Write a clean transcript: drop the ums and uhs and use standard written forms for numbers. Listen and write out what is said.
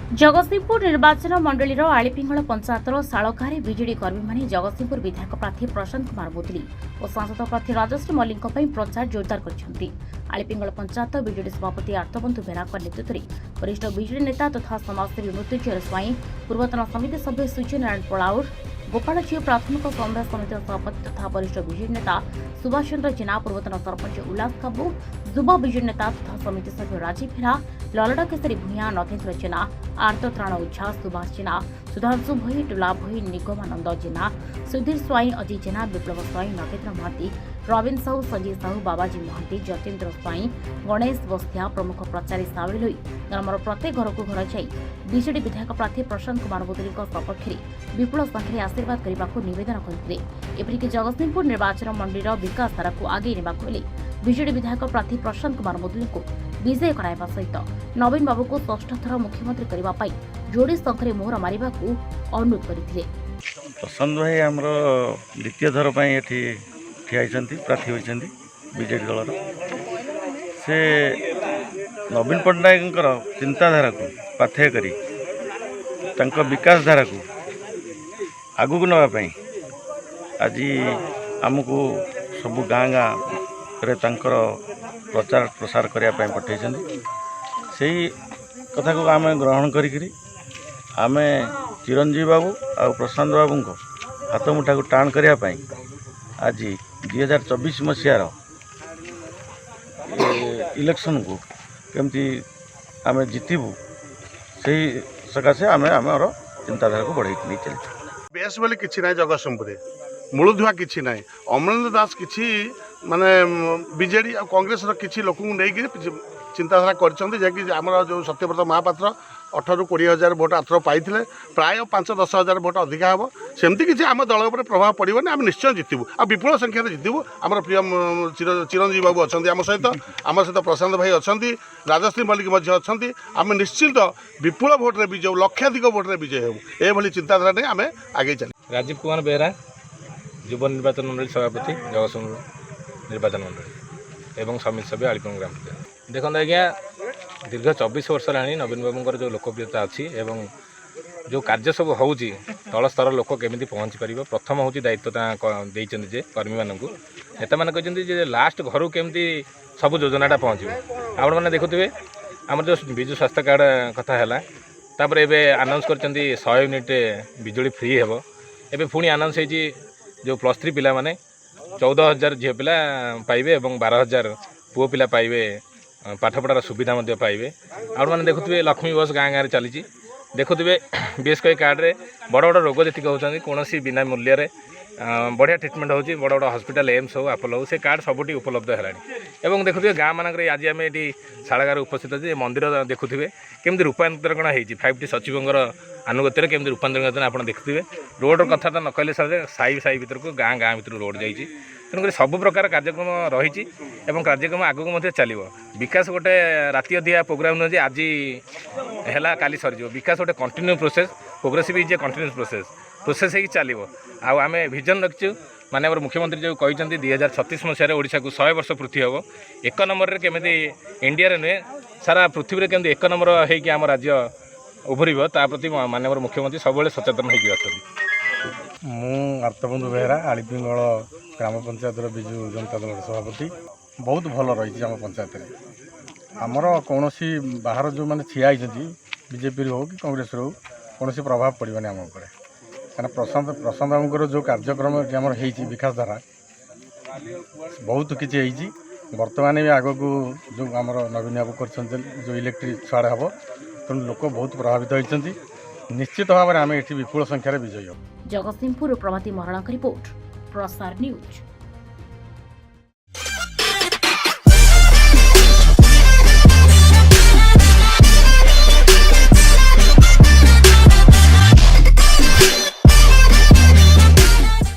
जगतसिंहपुर निर्वाचन मंडलीर आलीपिंगल पंचायतर शालकारे बीजेडी कर्मी माने जगतसिंहपुर विधायक प्रार्थी प्रशांत कुमार मुदुली और सांसद प्रार्थी राजश्री मल्लिक प्रचार जोरदार कर आलीपिंगल पंचायत बीजेडी सभापति आर्तबंधु बेराक नेतृत्व में वरिष्ठ बीजेडी नेता तथा समाजसेवी मृत्युंजय स्वाई पूर्वतन समिति सभ्य सूर्यनारायण पलाउर गोपालझी प्राथमिक समन्वय समिति सभापति तथा वरिष्ठ बीजेडी नेता सुभाष चंद्र जेना पूर्वतन सरपंच उल्लास काबू युवा बीजेडी नेता तथा समिति सभ्य राजीव फेरा ललड़ा केसरी भूया नथेन्द्र जेना आर्तत्राण उच्छा सुभाष जेना सुधांशु भई टुला भई निगमानंद जेना सुधीर स्वाई अजय जेना विप्लव स्वाई नरेन्द्र महांती रवीन साहू संजय साहू बाबाजी महांती जतेन्द्र स्वाई गणेश बस्तिया प्रमुख प्रचारी सामिल होई ग्रामर प्रत्येक घर को घर जाई बीजेडी विधायक प्रार्थी प्रशांत कुमार मुदुली सपक्ष विपुल संख्याରେ आशीर्वाद करने निवेदन करते एपरिक जगतसिंहपुर निर्वाचन मंडलीर विकास धारा को आगे ने बीजेडी विधायक प्रार्थी प्रशांत कुमार मुदुली को विजय कराइबा सहित नवीन बाबू को षष्ठ थर मुख्यमंत्री करने जोड़ी संख्याରେ मोहर मारिबा को अनुरोध करथिले। प्रशांत भाई आमर द्वितीय थर ठिया प्रार्थी होती बीजेडी दलर से नवीन पट्टनायक चिंताधारा को पाथेय कर विकास धारा को आगू को नापी आज आमको सबू गाँ गाँ रे प्रचार प्रसार करने पठे से कथा को आम ग्रहण करी आम चिरंजीवी बाबू आ प्रशांत बाबू को हाथ मुठा को टाण करने आज 2024 मसीहार इलेक्शन को केमती आम जितबू से सकाशे आम आमर चिंताधारा को बढ़ाई नहीं चलते बेस बोली कि ना जगतसिंहपुर मूलधुआ कि ना अमरेंद्र दास कि माने बीजेडी और कांग्रेस किसी लोक नहीं चिंताधारा कर जो सत्यव्रत महापात्र 18-20 भोट आथर पाई प्राय 5-10 हजार भोट अधिका हम सेमती किसी आम दल पर प्रभाव पड़ोनी आम निश्चय जितबू आ विपुल संख्या जितबू आम प्रिय चिरंजीवी बाबू अच्छा आम सहित प्रशांत भाई अच्छा राजश्री मल्लिक अच्छा आम निश्चित विपुल भोट्रे विजय लक्षाधिक भोट्रे विजय हूँ ये चिंताधारा नहीं आम आगे चल। राजीव कुमार बेहरा युव निर्वाचन मंडली सभापति जगतसिंहपुर निर्वाचन मंडली एवं समिति सभ्य आलीपिंगल ग्राम पंचायत देखो आज्ञा दीर्घ 24 वर्ष है नवीन बाबूर जो लोकप्रियता अच्छी एवं जो कार्य सब हो तल स्तर लोक केमी पहुँची पार प्रथम हूँ दायित्व देते कर्मी मानक नेता मैंने कहते लास्ट घर केमी सब योजनाटा पहुँच आपण मैंने देखुए आम जो विजु स्वास्थ्य कार्ड कथा है तापर एबे अनाउंस कर 100 यूनिट बिजुली फ्री हे एबे पुणी अनाउंस हो जो +3 पिला माने 14,000 झील पिला पाइबे और 12,000 पुओ पिला पाइबे पाठपढ़ार सुविधा पाइबे आउ मैंने देखुए लक्ष्मी बस गाँ गाँव चली देखुए बीएसके कार्ड रे बड़ बड़ रोग जी होती कौन बिना मूल्य बढ़िया ट्रिटमेंट होची बड़ बड़ हॉस्पिटल एम्स हो आपोलो हो से कार्ड सबुठी उपलब्ध है देखुए गाँ मानक आज आम ये शालागार उपस्थित अच्छे मंदिर देखुए केमती रूपांतरण होती 5T सचिवर अनुगत्य केमती रूपांतरण आप देखुए रोड कथा तो न कहले सर साई साई भर को गाँ गाँ भर रोड जाइए तेणुक सब प्रकार कार्यक्रम रही कार्यक्रम आगक चलो विकास गोटे राति अधिया प्रोग्राम नुहे आज है काली सरीज विकास गोटे continue process progressive is a continuous process ही चलो आम विजन रखिचु माननीय मुख्यमंत्री जो कहते 2036 मसीह ओडिशा को 100 वर्ष पूर्ति हम 1 नंबर रे केमी इंडिया नुहे सारा पृथ्वी में केमी 1 नंबर होगी आम राज्य उभर ता प्रति माननीय मुख्यमंत्री सब सचेतन होगी अच्छा। मु आर्तबंधु बेहरा आलीपिंगल ग्राम पंचायत विजु जनता दल सभापति बहुत भल रही आम पंचायत आमर कौन बाहर जो मैंने ठिया बीजेपी हो कि कांग्रेस हो कौन प्रभाव पड़ोनी आम उपर क्या प्रशांत बाबू जो कार्यक्रम आम विकास धारा बहुत किसी बर्तमान भी आग को जो आम नवीन बाबू कर जो इलेक्ट्रिक छाड़ हम तेणु लोक बहुत प्रभावित होती निश्चित भाव में आम ये विपुल संख्यार विजयी। जगतसिंहपुर प्रभाती महाराणा रिपोर्ट प्रसार न्यूज।